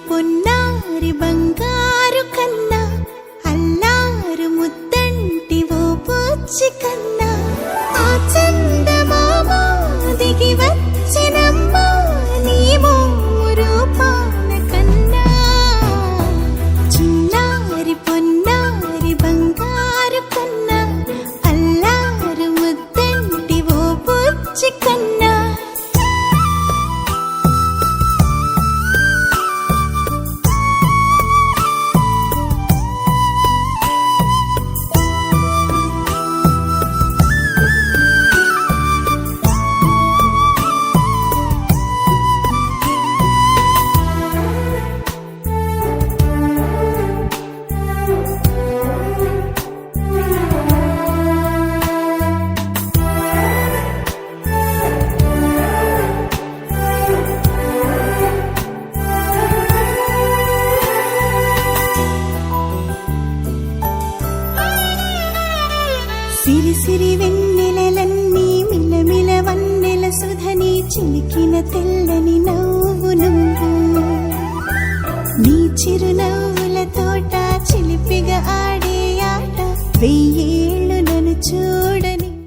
పొన్నారి బంగారు కన్నా అల్లారు ముద్దంటి ఓ పూచి కన్నా ఆ చందమామ దిగి వచ్చినమ్మా నీ రూపాన కన్నా చిన్నారి పొన్నారి బంగారు కన్నా అల్లారు ముద్దంటి ఓ పూచి కన్నా సిరి సిరి వెన్నెలలన్నీ మిలమిల వన్నెల సుధని చిలికిన తెల్లని నవ్వు నువ్వు నీ చిరునవ్వుల తోట చిలిపిగా ఆడే ఆట వెయ్యేళ్ళు నన్ను చూడ